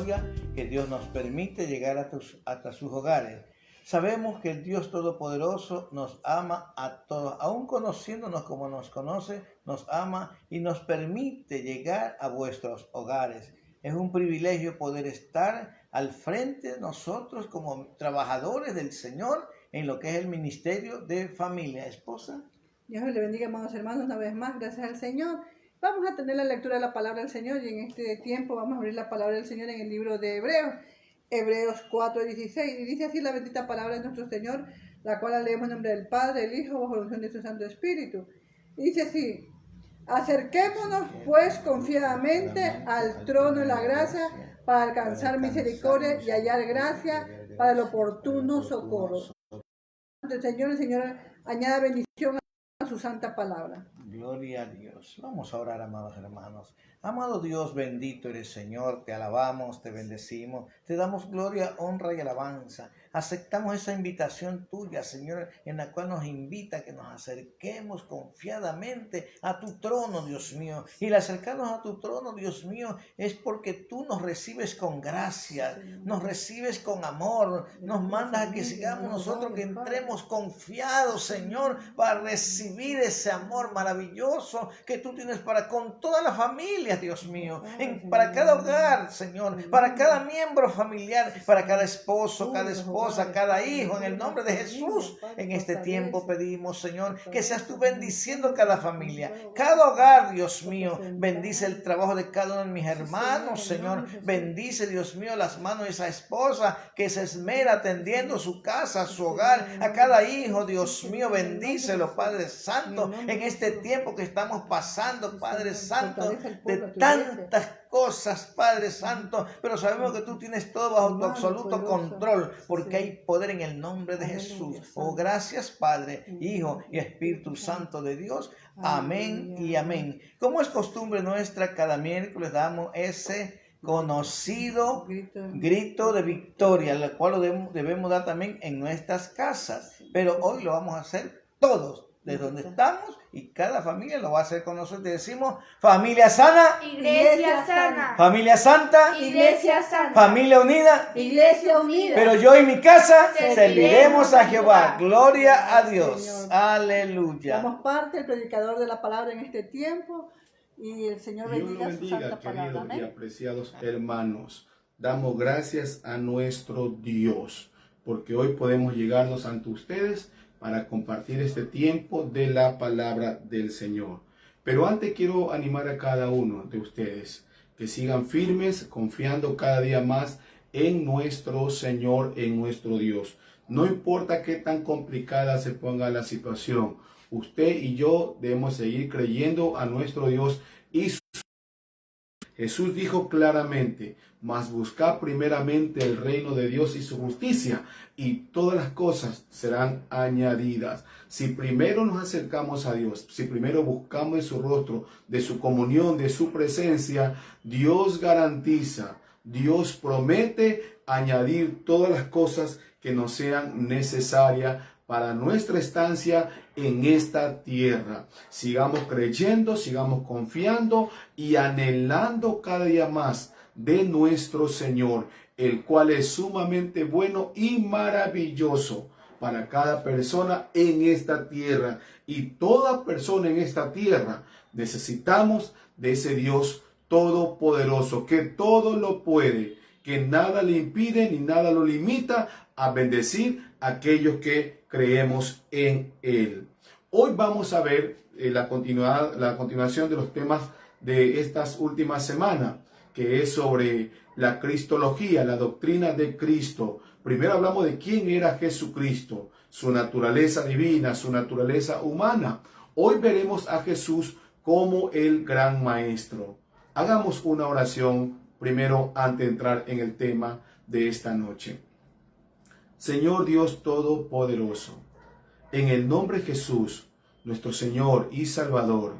gloria que Dios nos permite llegar hasta sus hogares. Sabemos que el Dios Todopoderoso nos ama a todos, aun conociéndonos como nos conoce, nos ama y nos permite llegar a vuestros hogares. Es un privilegio poder estar al frente de nosotros como trabajadores del Señor en lo que es el ministerio de familia. Esposa. Dios le bendiga, amados hermanos, una vez más, gracias al Señor. Vamos a tener la lectura de la palabra del Señor y en este tiempo vamos a abrir la palabra del Señor en el libro de Hebreos, Hebreos 4:16. Y dice así la bendita palabra de nuestro Señor, la cual la leemos en nombre del Padre, del Hijo, bajo la unción de su Santo Espíritu. Y dice así: acerquémonos pues confiadamente al trono de la gracia para alcanzar misericordia y hallar gracia para el oportuno socorro. El Señor añada bendición a su santa palabra. Gloria a Dios. Vamos a orar, amados hermanos. Amado Dios, bendito eres, Señor. Te alabamos, te bendecimos, te damos gloria, honra y alabanza. Aceptamos esa invitación tuya, Señor, en la cual nos invita a que nos acerquemos confiadamente a tu trono, Dios mío. Y el acercarnos a tu trono, Dios mío, es porque tú nos recibes con gracia, nos recibes con amor, nos mandas a que sigamos nosotros, que entremos confiados, Señor, para recibir ese amor maravilloso que tú tienes para con toda la familia, Dios mío, para cada hogar, Señor, para cada miembro familiar, para cada esposo, cada esposa, cada hijo, en el nombre de Jesús. En este tiempo pedimos, Señor, que seas tú bendiciendo cada familia, cada hogar, Dios mío. Bendice el trabajo de cada uno de mis hermanos, Señor. Bendice, Dios mío, las manos de esa esposa que se esmera atendiendo su casa, su hogar, a cada hijo, Dios mío. Bendícelo, Padre Santo, en este tiempo que estamos pasando, Padre Santo, de tantas cosas, Padre Santo, pero sabemos que tú tienes todo bajo tu absoluto control, porque hay poder en el nombre de Jesús. Oh, gracias, Padre, Hijo y Espíritu Santo de Dios. Amén y amén. Como es costumbre nuestra, cada miércoles damos ese conocido grito de victoria, el cual lo debemos dar también en nuestras casas, pero hoy lo vamos a hacer todos, de donde estamos, y cada familia lo va a hacer con nosotros. Decimos: familia sana, iglesia sana. Familia santa, iglesia santa. Familia unida, iglesia unida. Pero yo y mi casa serviremos a Jehová. Gloria a Dios. Señor. Aleluya. Somos parte del predicador de la palabra en este tiempo y el Señor Dios lo bendiga su santa bendiga, palabra. queridos y Amén. apreciados hermanos. Damos gracias a nuestro Dios, porque hoy podemos llegarnos ante ustedes para compartir este tiempo de la palabra del Señor. Pero antes quiero animar a cada uno de ustedes que sigan firmes, confiando cada día más en nuestro Señor, en nuestro Dios. No importa qué tan complicada se ponga la situación, usted y yo debemos seguir creyendo a nuestro Dios y Jesús dijo claramente: mas buscad primeramente el reino de Dios y su justicia, y todas las cosas serán añadidas. Si primero nos acercamos a Dios, si primero buscamos de su rostro, de su comunión, de su presencia, Dios garantiza, Dios promete añadir todas las cosas que nos sean necesarias para nuestra estancia en esta tierra. Sigamos creyendo, sigamos confiando y anhelando cada día más de nuestro Señor, el cual es sumamente bueno y maravilloso para cada persona en esta tierra. Y toda persona en esta tierra necesitamos de ese Dios todopoderoso, que todo lo puede, que nada le impide ni nada lo limita a bendecir a aquellos que creemos en Él. Hoy vamos a ver la continuación de los temas de estas últimas semanas, que es sobre la cristología, la doctrina de Cristo. Primero hablamos de quién era Jesucristo, su naturaleza divina, su naturaleza humana. Hoy veremos a Jesús como el gran maestro. Hagamos una oración primero antes de entrar en el tema de esta noche. Señor Dios Todopoderoso, en el nombre de Jesús, nuestro Señor y Salvador,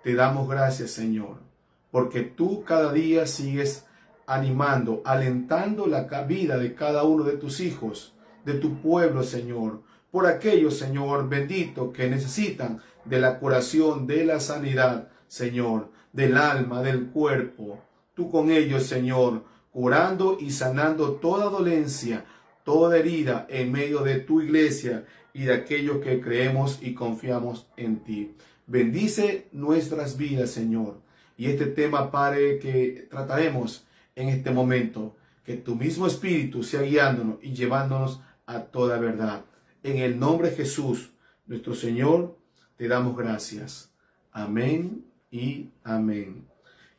te damos gracias, Señor, porque tú cada día sigues animando, alentando la vida de cada uno de tus hijos, de tu pueblo, Señor, por aquellos, Señor bendito, que necesitan de la curación, de la sanidad, Señor, del alma, del cuerpo. Tú con ellos, Señor, curando y sanando toda dolencia, toda herida en medio de tu iglesia y de aquellos que creemos y confiamos en ti. Bendice nuestras vidas, Señor. Y este tema, Padre, que trataremos en este momento, que tu mismo Espíritu sea guiándonos y llevándonos a toda verdad. En el nombre de Jesús, nuestro Señor, te damos gracias. Amén y amén.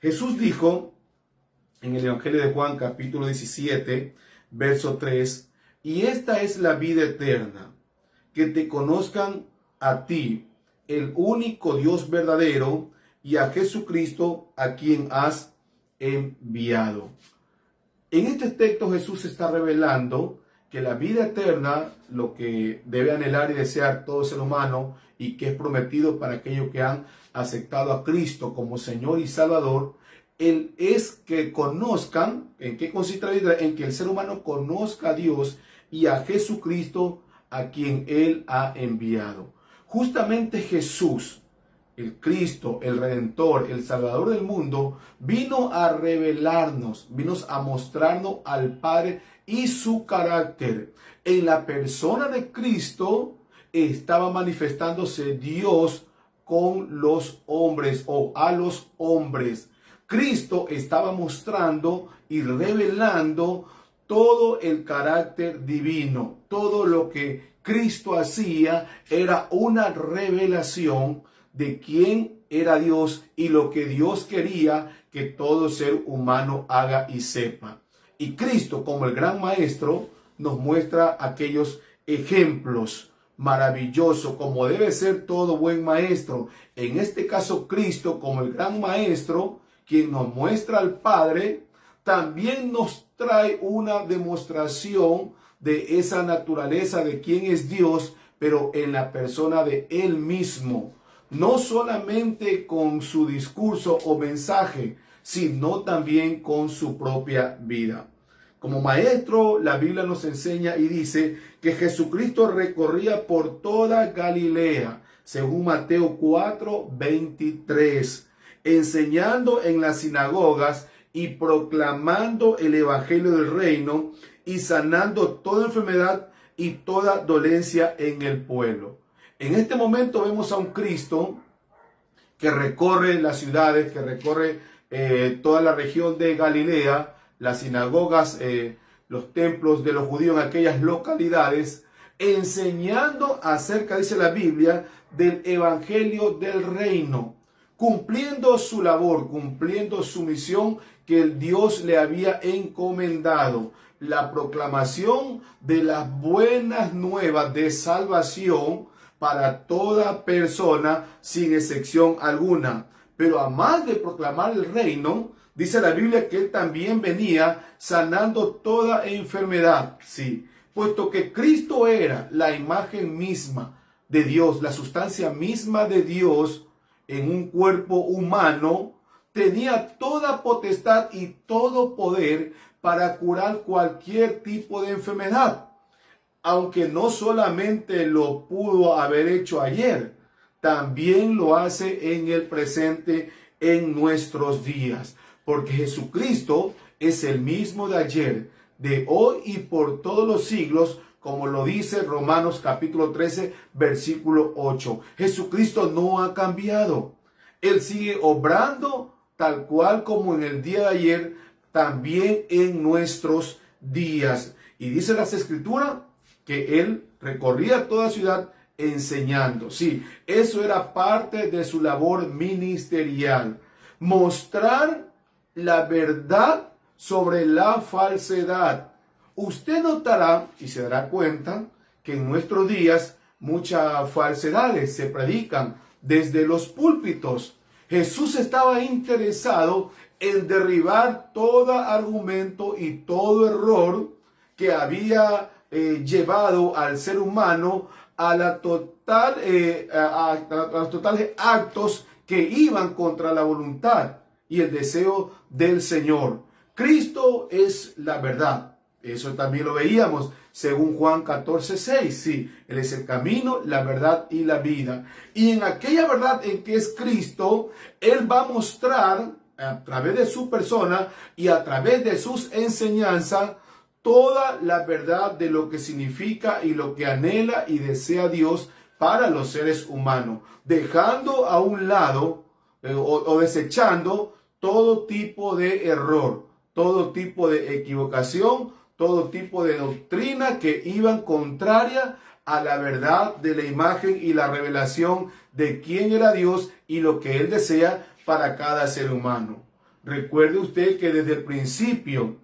Jesús dijo en el Evangelio de Juan, capítulo 17, verso 3, y esta es la vida eterna, que te conozcan a ti, el único Dios verdadero, y a Jesucristo, a quien has enviado. En este texto Jesús está revelando que la vida eterna, lo que debe anhelar y desear todo ser humano y que es prometido para aquellos que han aceptado a Cristo como Señor y Salvador, Él es que conozcan. ¿En qué consiste la vida? En que el ser humano conozca a Dios y a Jesucristo, a quien Él ha enviado. Justamente Jesús, el Cristo, el Redentor, el Salvador del mundo, vino a revelarnos, vino a mostrarnos al Padre y su carácter. En la persona de Cristo estaba manifestándose Dios con los hombres o a los hombres. Cristo estaba mostrando y revelando todo el carácter divino. Todo lo que Cristo hacía era una revelación de quién era Dios y lo que Dios quería que todo ser humano haga y sepa. Y Cristo, como el gran maestro, nos muestra aquellos ejemplos maravillosos, como debe ser todo buen maestro. En este caso, Cristo, como el gran maestro, quien nos muestra al Padre, también nos trae una demostración de esa naturaleza de quién es Dios, pero en la persona de Él mismo. No solamente con su discurso o mensaje, sino también con su propia vida. Como maestro, la Biblia nos enseña y dice que Jesucristo recorría por toda Galilea, según Mateo 4:23, enseñando en las sinagogas y proclamando el evangelio del reino y sanando toda enfermedad y toda dolencia en el pueblo. En este momento vemos a un Cristo que recorre las ciudades, que recorre toda la región de Galilea, las sinagogas, los templos de los judíos en aquellas localidades, enseñando acerca, dice la Biblia, del evangelio del reino, cumpliendo su labor, cumpliendo su misión que el Dios le había encomendado, la proclamación de las buenas nuevas de salvación para toda persona sin excepción alguna. Pero además de proclamar el reino, dice la Biblia que él también venía sanando toda enfermedad. Sí, puesto que Cristo era la imagen misma de Dios, la sustancia misma de Dios en un cuerpo humano, tenía toda potestad y todo poder para curar cualquier tipo de enfermedad. Aunque no solamente lo pudo haber hecho ayer, también lo hace en el presente, en nuestros días. Porque Jesucristo es el mismo de ayer, de hoy y por todos los siglos, como lo dice Romanos capítulo 13, versículo 8. Jesucristo no ha cambiado. Él sigue obrando tal cual como en el día de ayer, también en nuestros días. Y dice las Escrituras que él recorría toda ciudad enseñando. Sí, eso era parte de su labor ministerial. Mostrar la verdad sobre la falsedad. Usted notará y se dará cuenta que en nuestros días muchas falsedades se predican desde los púlpitos. Jesús estaba interesado en derribar todo argumento y todo error que había llevado al ser humano a los totales actos que iban contra la voluntad y el deseo del Señor. Cristo es la verdad. Eso también lo veíamos según Juan 14:6. Sí, Él es el camino, la verdad y la vida. Y en aquella verdad en que es Cristo, Él va a mostrar a través de su persona y a través de sus enseñanzas, toda la verdad de lo que significa y lo que anhela y desea Dios para los seres humanos, dejando a un lado o desechando todo tipo de error, todo tipo de equivocación, todo tipo de doctrina que iban contraria a la verdad de la imagen y la revelación de quién era Dios y lo que Él desea para cada ser humano. Recuerde usted que desde el principio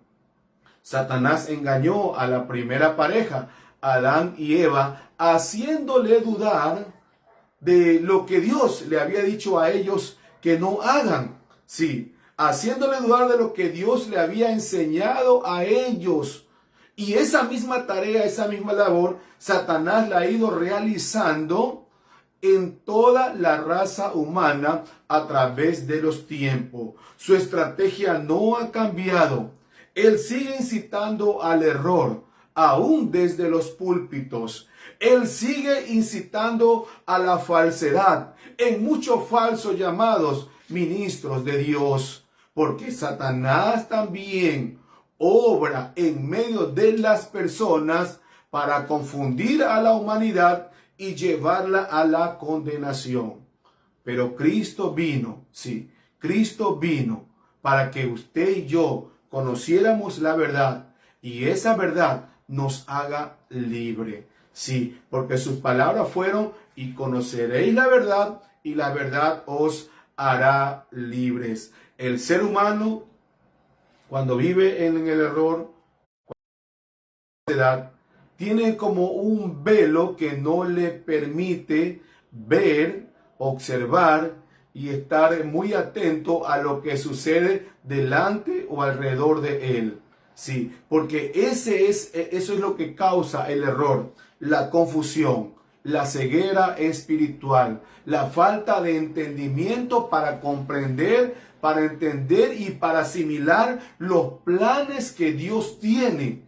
Satanás engañó a la primera pareja, Adán y Eva, haciéndole dudar de lo que Dios le había dicho a ellos que no hagan. Sí, haciéndole dudar de lo que Dios le había enseñado a ellos. Y esa misma tarea, esa misma labor, Satanás la ha ido realizando en toda la raza humana a través de los tiempos. Su estrategia no ha cambiado. Él sigue incitando al error, aún desde los púlpitos. Él sigue incitando a la falsedad en muchos falsos llamados ministros de Dios, porque Satanás también obra en medio de las personas para confundir a la humanidad y llevarla a la condenación. Pero Cristo vino, sí, Cristo vino para que usted y yo conociéramos la verdad y esa verdad nos haga libre. Sí, porque sus palabras fueron: y conoceréis la verdad y la verdad os hará libres. El ser humano, cuando vive en el error, tiene como un velo que no le permite ver, observar y estar muy atento a lo que sucede delante o alrededor de él. Sí, porque eso es lo que causa el error, la confusión, la ceguera espiritual, la falta de entendimiento para comprender, para entender y para asimilar los planes que Dios tiene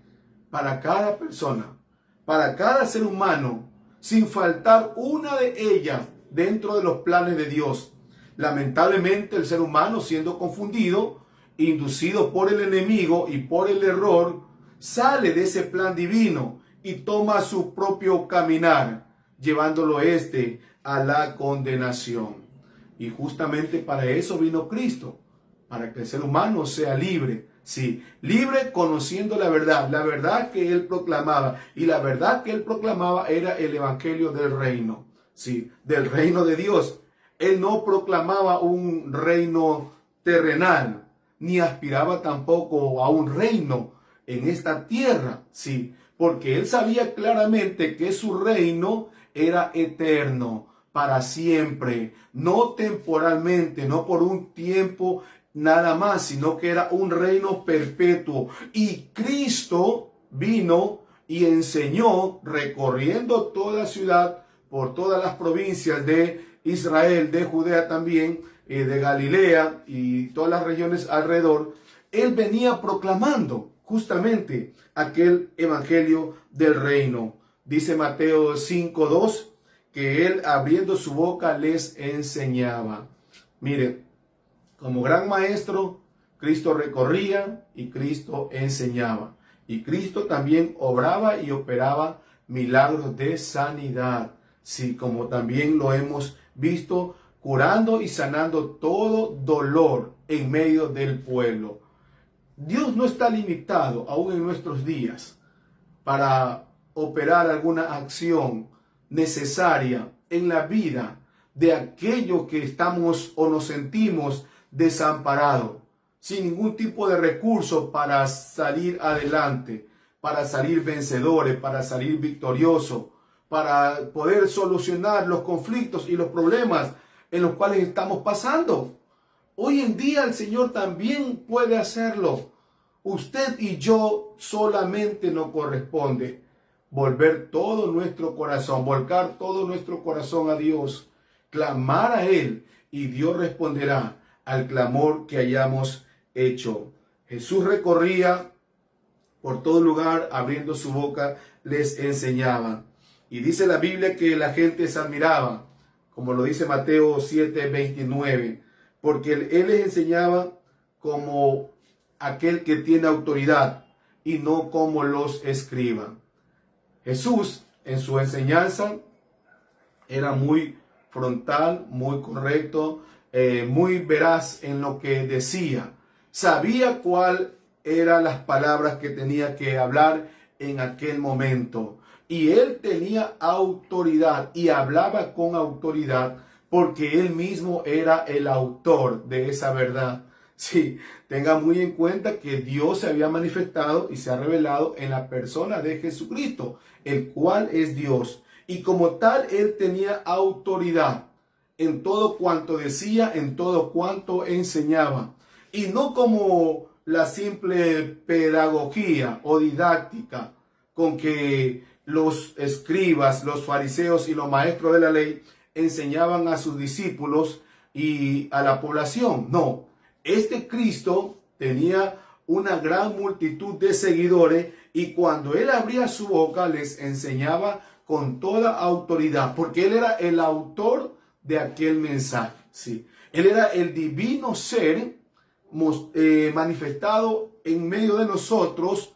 para cada persona, para cada ser humano, sin faltar una de ellas dentro de los planes de Dios. Lamentablemente el ser humano, siendo confundido, inducido por el enemigo y por el error, sale de ese plan divino y toma su propio caminar, llevándolo a la condenación. Y justamente para eso vino Cristo, para que el ser humano sea libre. Sí, libre conociendo la verdad que Él proclamaba. Y la verdad que Él proclamaba era el evangelio del reino. Sí, del reino de Dios. Él no proclamaba un reino terrenal, ni aspiraba tampoco a un reino en esta tierra. Sí, porque Él sabía claramente que su reino era eterno, para siempre, no temporalmente, no por un tiempo nada más, sino que era un reino perpetuo. Y Cristo vino y enseñó recorriendo toda la ciudad, por todas las provincias de Israel, de Judea también, de Galilea y todas las regiones alrededor. Él venía proclamando justamente aquel evangelio del reino. Dice Mateo 5:2 que Él, abriendo su boca, les enseñaba. Mire, como gran maestro, Cristo recorría y Cristo enseñaba. Y Cristo también obraba y operaba milagros de sanidad. Sí, como también lo hemos visto, curando y sanando todo dolor en medio del pueblo. Dios no está limitado, aún en nuestros días, para operar alguna acción necesaria en la vida de aquello que estamos o nos sentimos desamparados, sin ningún tipo de recurso para salir adelante, para salir vencedores, para salir victoriosos, para poder solucionar los conflictos y los problemas en los cuales estamos pasando. Hoy en día el Señor también puede hacerlo. Usted y yo solamente nos corresponde volver todo nuestro corazón, volcar todo nuestro corazón a Dios, clamar a Él y Dios responderá al clamor que hayamos hecho. Jesús recorría por todo lugar, abriendo su boca, les enseñaba. Y dice la Biblia que la gente se admiraba, como lo dice Mateo 7:29, porque Él les enseñaba como aquel que tiene autoridad y no como los escribas. Jesús en su enseñanza era muy frontal, muy correcto, muy veraz en lo que decía. Sabía cuál eran las palabras que tenía que hablar en aquel momento. Y él tenía autoridad y hablaba con autoridad porque él mismo era el autor de esa verdad. Sí, tenga muy en cuenta que Dios se había manifestado y se ha revelado en la persona de Jesucristo, el cual es Dios. Y como tal, él tenía autoridad en todo cuanto decía, en todo cuanto enseñaba. Y no como la simple pedagogía o didáctica con que los escribas, los fariseos y los maestros de la ley enseñaban a sus discípulos y a la población. No, este Cristo tenía una gran multitud de seguidores y cuando él abría su boca les enseñaba con toda autoridad, porque él era el autor de aquel mensaje. Sí, él era el divino ser manifestado en medio de nosotros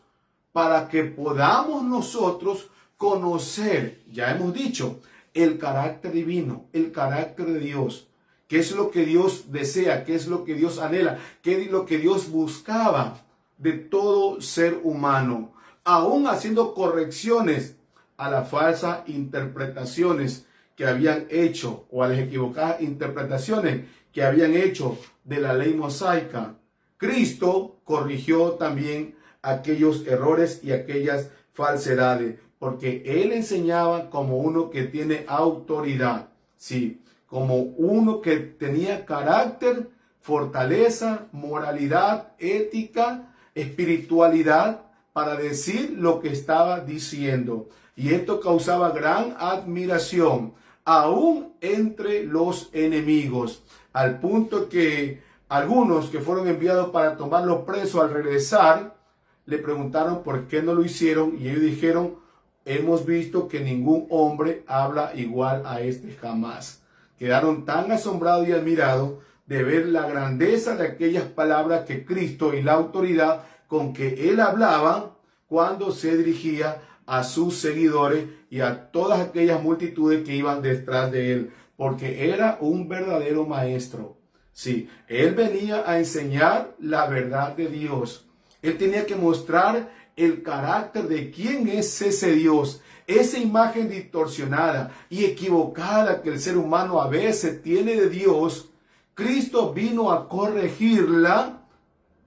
para que podamos nosotros conocer, ya hemos dicho, el carácter divino, el carácter de Dios. ¿Qué es lo que Dios desea? ¿Qué es lo que Dios anhela? ¿Qué es lo que Dios buscaba de todo ser humano? Aún haciendo correcciones a las falsas interpretaciones que habían hecho o a las equivocadas interpretaciones que habían hecho de la ley mosaica. Cristo corrigió también aquellos errores y aquellas falsedades, porque él enseñaba como uno que tiene autoridad, sí, como uno que tenía carácter, fortaleza, moralidad, ética, espiritualidad para decir lo que estaba diciendo. Y esto causaba gran admiración, aún entre los enemigos, al punto que algunos que fueron enviados para tomarlo preso al regresar, le preguntaron por qué no lo hicieron y ellos dijeron, hemos visto que ningún hombre habla igual a este jamás. Quedaron tan asombrados y admirados de ver la grandeza de aquellas palabras que Cristo y la autoridad con que él hablaba cuando se dirigía a sus seguidores y a todas aquellas multitudes que iban detrás de él, porque era un verdadero maestro. Sí, él venía a enseñar la verdad de Dios. Él tenía que mostrar el carácter de quién es ese Dios, esa imagen distorsionada y equivocada que el ser humano a veces tiene de Dios. Cristo vino a corregirla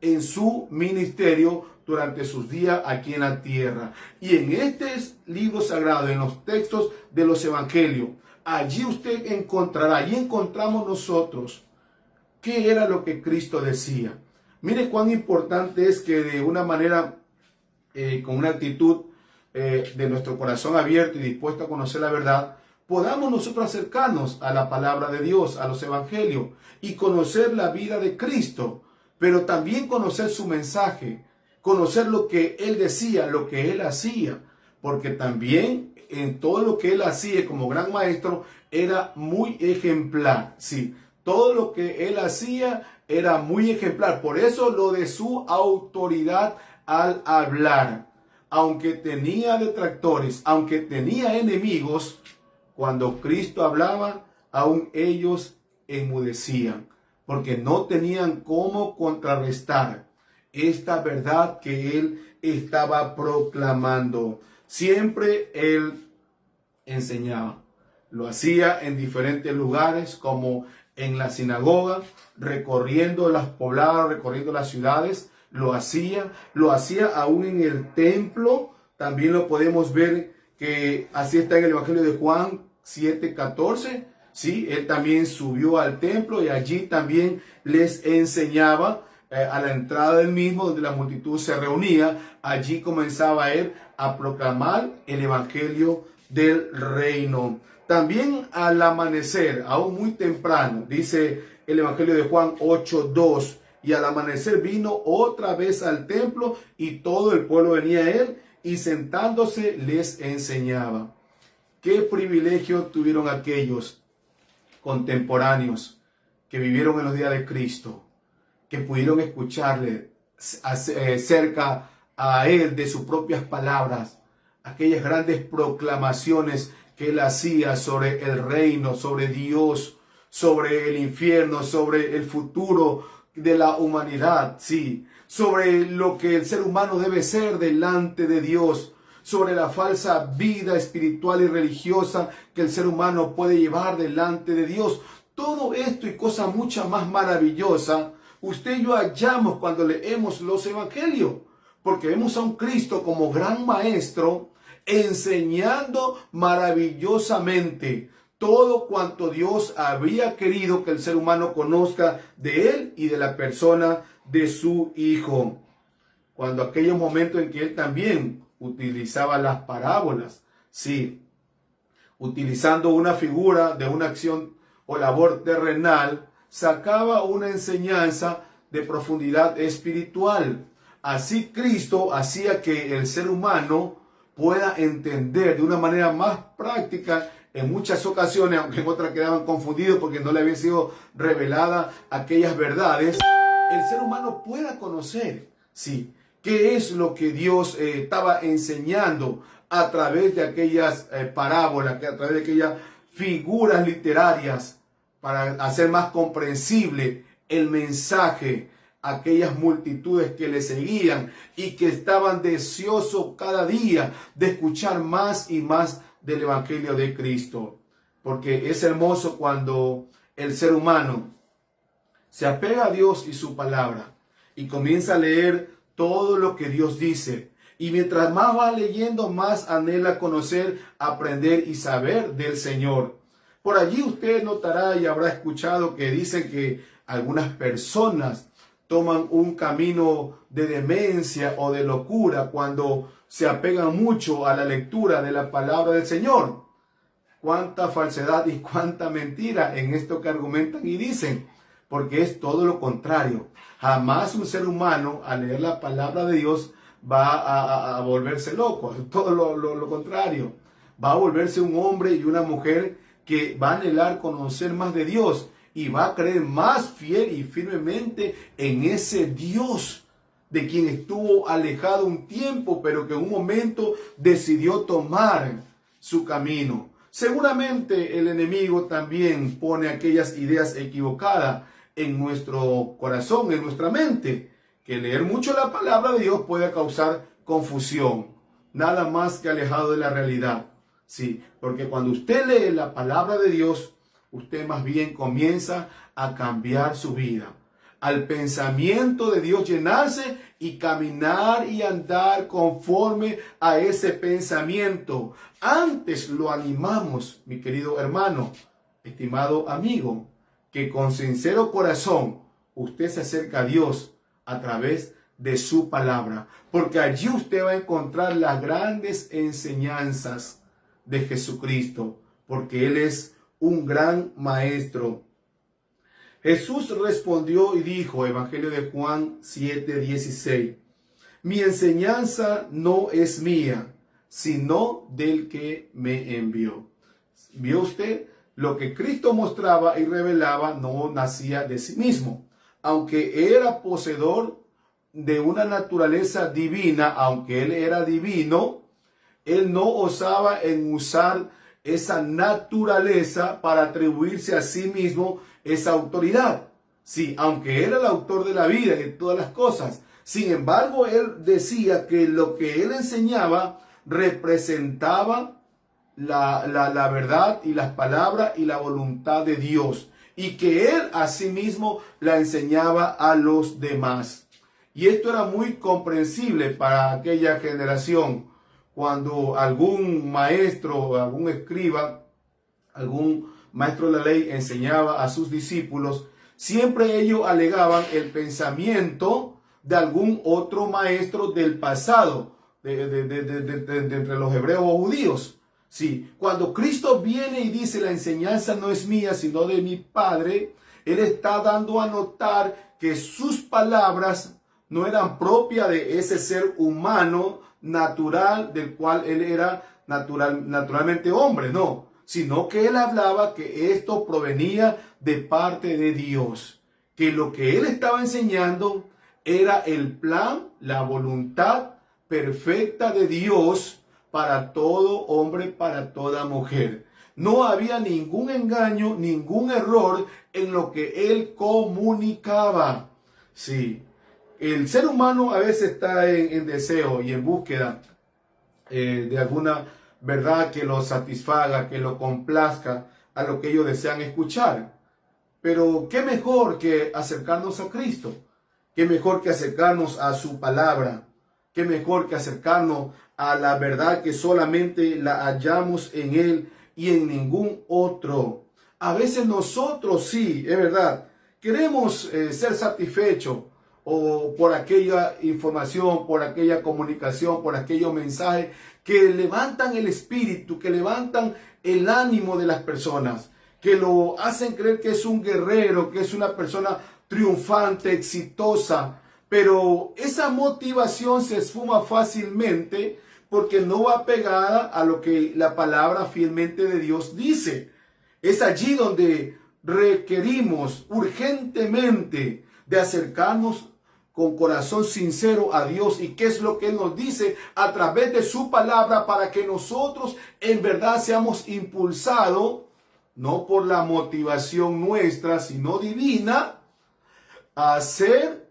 en su ministerio durante sus días aquí en la tierra. Y en este libro sagrado, en los textos de los evangelios, allí usted encontrará, allí encontramos nosotros qué era lo que Cristo decía. Mire cuán importante es que de una manera, con una actitud de nuestro corazón abierto y dispuesto a conocer la verdad, podamos nosotros acercarnos a la palabra de Dios, a los evangelios y conocer la vida de Cristo, pero también conocer su mensaje, conocer lo que él decía, lo que él hacía, porque también en todo lo que él hacía como gran maestro era muy ejemplar. Sí, todo lo que él hacía era muy ejemplar. Por eso lo de su autoridad al hablar. Aunque tenía detractores, aunque tenía enemigos, cuando Cristo hablaba, aún ellos enmudecían, porque no tenían cómo contrarrestar esta verdad que él estaba proclamando. Siempre él enseñaba. Lo hacía en diferentes lugares, como en la sinagoga, recorriendo las pobladas, recorriendo las ciudades. Lo hacía aún en el templo. También lo podemos ver que así está en el Evangelio de Juan 7:14. Sí, él también subió al templo y allí también les enseñaba a la entrada del mismo, donde la multitud se reunía. Allí comenzaba él a proclamar el Evangelio del reino. También al amanecer, aún muy temprano, dice el Evangelio de Juan 8:2, y al amanecer vino otra vez al templo y todo el pueblo venía a él y sentándose les enseñaba. Qué privilegio tuvieron aquellos contemporáneos que vivieron en los días de Cristo. que pudieron escucharle cerca a él de sus propias palabras, aquellas grandes proclamaciones que él hacía sobre el reino, sobre Dios, sobre el infierno, sobre el futuro de la humanidad, sí, sobre lo que el ser humano debe ser delante de Dios, sobre la falsa vida espiritual y religiosa que el ser humano puede llevar delante de Dios. Todo esto y cosa mucha más maravillosa, usted y yo hallamos cuando leemos los evangelios, porque vemos a un Cristo como gran maestro, enseñando maravillosamente todo cuanto Dios había querido que el ser humano conozca de él y de la persona de su Hijo. Cuando aquellos momentos en que él también utilizaba las parábolas, sí, utilizando una figura de una acción o labor terrenal, sacaba una enseñanza de profundidad espiritual. Así Cristo hacía que el ser humano pueda entender de una manera más práctica en muchas ocasiones, aunque en otras quedaban confundidos porque no le habían sido reveladas aquellas verdades, el ser humano pueda conocer, sí, qué es lo que Dios estaba enseñando a través de aquellas parábolas, a través de aquellas figuras literarias, para hacer más comprensible el mensaje a aquellas multitudes que le seguían y que estaban deseosos cada día de escuchar más y más del Evangelio de Cristo. Porque es hermoso cuando el ser humano se apega a Dios y su palabra y comienza a leer todo lo que Dios dice. Y mientras más va leyendo, más anhela conocer, aprender y saber del Señor. Por allí usted notará y habrá escuchado que dicen que algunas personas toman un camino de demencia o de locura cuando se apegan mucho a la lectura de la palabra del Señor. Cuánta falsedad y cuánta mentira en esto que argumentan y dicen, porque es todo lo contrario. Jamás un ser humano al leer la palabra de Dios va a volverse loco, todo lo contrario. Va a volverse un hombre y una mujer que va a anhelar conocer más de Dios y va a creer más fiel y firmemente en ese Dios de quien estuvo alejado un tiempo, pero que en un momento decidió tomar su camino. Seguramente el enemigo también pone aquellas ideas equivocadas en nuestro corazón, en nuestra mente, que leer mucho la palabra de Dios puede causar confusión, nada más que alejado de la realidad. Sí, porque cuando usted lee la palabra de Dios, usted más bien comienza a cambiar su vida, al pensamiento de Dios llenarse y caminar y andar conforme a ese pensamiento. Antes lo animamos, mi querido hermano, estimado amigo, que con sincero corazón usted se acerca a Dios a través de su palabra, porque allí usted va a encontrar las grandes enseñanzas de Jesucristo, porque Él es un gran maestro. Jesús respondió y dijo, Evangelio de Juan 7:16, mi enseñanza no es mía, sino del que me envió. ¿Vio usted? Lo que Cristo mostraba y revelaba no nacía de sí mismo. Aunque era poseedor de una naturaleza divina, aunque Él era divino, Él no osaba en usar esa naturaleza para atribuirse a sí mismo esa autoridad. Sí, aunque era el autor de la vida y de todas las cosas. Sin embargo, Él decía que lo que Él enseñaba representaba la verdad y las palabras y la voluntad de Dios. Y que Él asimismo la enseñaba a los demás. Y esto era muy comprensible para aquella generación. Cuando algún maestro, algún escriba, algún maestro de la ley enseñaba a sus discípulos, siempre ellos alegaban el pensamiento de algún otro maestro del pasado, de entre los hebreos o judíos. Sí, cuando Cristo viene y dice la enseñanza no es mía, sino de mi Padre, Él está dando a notar que sus palabras no eran propias de ese ser humano natural del cual Él era naturalmente hombre, no, sino que Él hablaba que esto provenía de parte de Dios. que lo que él estaba enseñando era el plan, la voluntad perfecta de Dios para todo hombre, para toda mujer. No había ningún engaño, ningún error en lo que él comunicaba. Sí, el ser humano a veces está en deseo y en búsqueda de alguna verdad que lo satisfaga, que lo complazca a lo que ellos desean escuchar. Pero qué mejor que acercarnos a Cristo, qué mejor que acercarnos a su palabra, qué mejor que acercarnos a la verdad que solamente la hallamos en Él y en ningún otro. A veces nosotros sí, es verdad, queremos ser satisfechos o por aquella información, por aquella comunicación, por aquellos mensajes que levantan el espíritu, que levantan el ánimo de las personas, que lo hacen creer que es un guerrero, que es una persona triunfante, exitosa. Pero esa motivación se esfuma fácilmente porque no va pegada a lo que la palabra fielmente de Dios dice. Es allí donde requerimos urgentemente de acercarnos con corazón sincero a Dios. ¿Y qué es lo que Él nos dice a través de su palabra para que nosotros en verdad seamos impulsados, no por la motivación nuestra, sino divina, a hacer,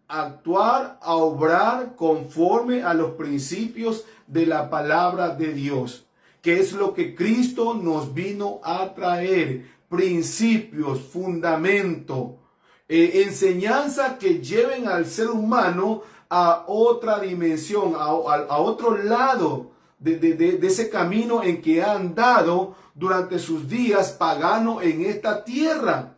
a actuar, a obrar conforme a los principios de la palabra de Dios, que es lo que Cristo nos vino a traer: principios, fundamento, enseñanza que lleven al ser humano a otra dimensión, a otro lado de ese camino en que ha andado durante sus días pagano en esta tierra.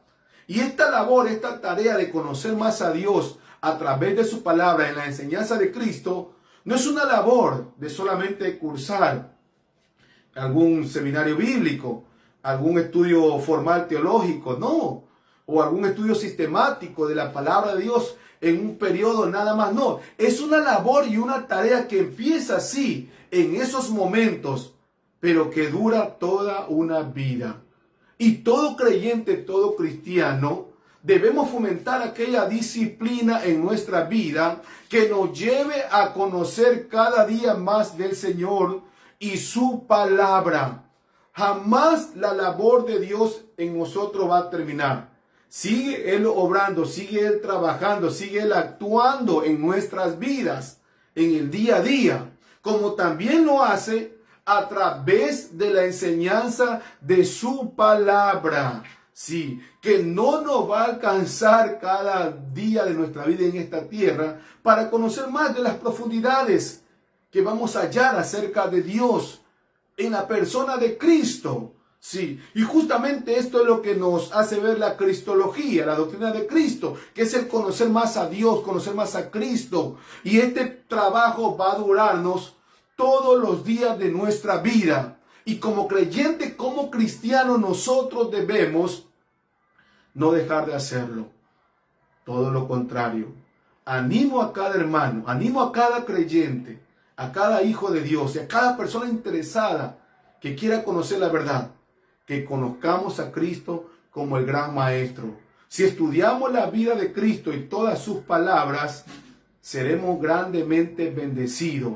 Y esta labor, esta tarea de conocer más a Dios a través de su palabra en la enseñanza de Cristo, no es una labor de solamente cursar algún seminario bíblico, algún estudio formal teológico, no, o algún estudio sistemático de la palabra de Dios en un periodo nada más, no. Es una labor y una tarea que empieza así, en esos momentos, pero que dura toda una vida. Y todo creyente, todo cristiano, debemos fomentar aquella disciplina en nuestra vida que nos lleve a conocer cada día más del Señor y su palabra. Jamás la labor de Dios en nosotros va a terminar. Sigue Él obrando, sigue Él trabajando, sigue Él actuando en nuestras vidas, en el día a día, como también lo hace a través de la enseñanza de su palabra. Sí, que no nos va a alcanzar cada día de nuestra vida en esta tierra para conocer más de las profundidades que vamos a hallar acerca de Dios en la persona de Cristo. Sí, y justamente esto es lo que nos hace ver la cristología, la doctrina de Cristo, que es el conocer más a Dios, conocer más a Cristo. Y este trabajo va a durarnos todos los días de nuestra vida. Y como creyente, como cristiano, nosotros debemos no dejar de hacerlo. Todo lo contrario. Animo a cada hermano, animo a cada creyente, a cada hijo de Dios y a cada persona interesada que quiera conocer la verdad, que conozcamos a Cristo como el gran maestro. Si estudiamos la vida de Cristo y todas sus palabras, seremos grandemente bendecidos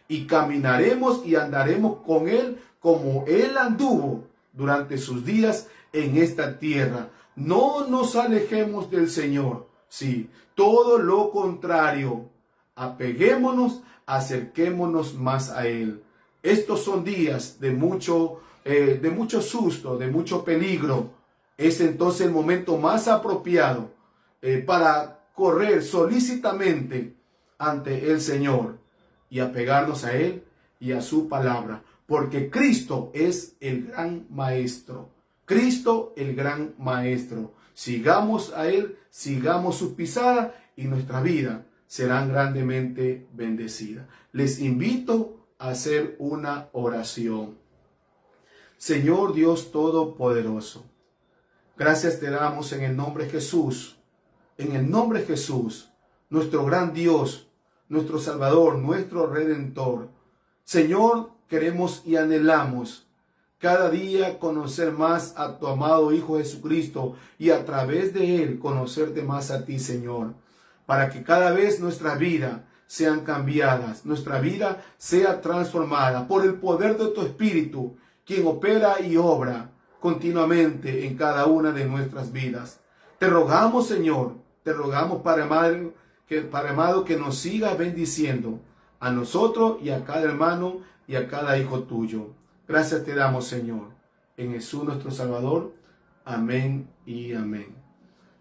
y caminaremos y andaremos con Él como Él anduvo durante sus días en esta tierra. No nos alejemos del Señor, sí, todo lo contrario, apeguémonos, acerquémonos más a Él. Estos son días de mucho susto, de mucho peligro. Es entonces el momento más apropiado para correr solícitamente ante el Señor y apegarnos a Él y a su palabra, porque Cristo es el gran maestro. Cristo el gran maestro. Sigamos a Él, sigamos sus pisadas y nuestra vida serán grandemente bendecidas. Les invito a hacer una oración. Señor Dios Todopoderoso, gracias te damos en el nombre de Jesús, nuestro gran Dios, nuestro Salvador, nuestro Redentor. Señor, queremos y anhelamos cada día conocer más a tu amado Hijo Jesucristo y a través de Él conocerte más a ti, Señor, para que cada vez nuestra vida sean cambiadas, nuestra vida sea transformada por el poder de tu Espíritu, quien opera y obra continuamente en cada una de nuestras vidas. Te rogamos, Señor, te rogamos, Padre amado, que nos sigas bendiciendo a nosotros y a cada hermano y a cada hijo tuyo. Gracias te damos, Señor, en Jesús nuestro Salvador. Amén y amén.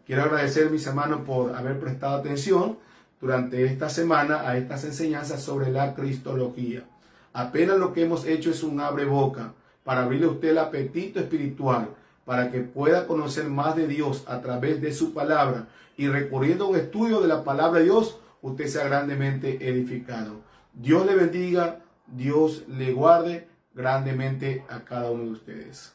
Quiero agradecer, mis hermanos, por haber prestado atención durante esta semana a estas enseñanzas sobre la cristología. Apenas lo que hemos hecho es un abre boca para abrirle a usted el apetito espiritual, para que pueda conocer más de Dios a través de su palabra, y recurriendo a un estudio de la palabra de Dios, usted sea grandemente edificado. Dios le bendiga, Dios le guarde grandemente a cada uno de ustedes.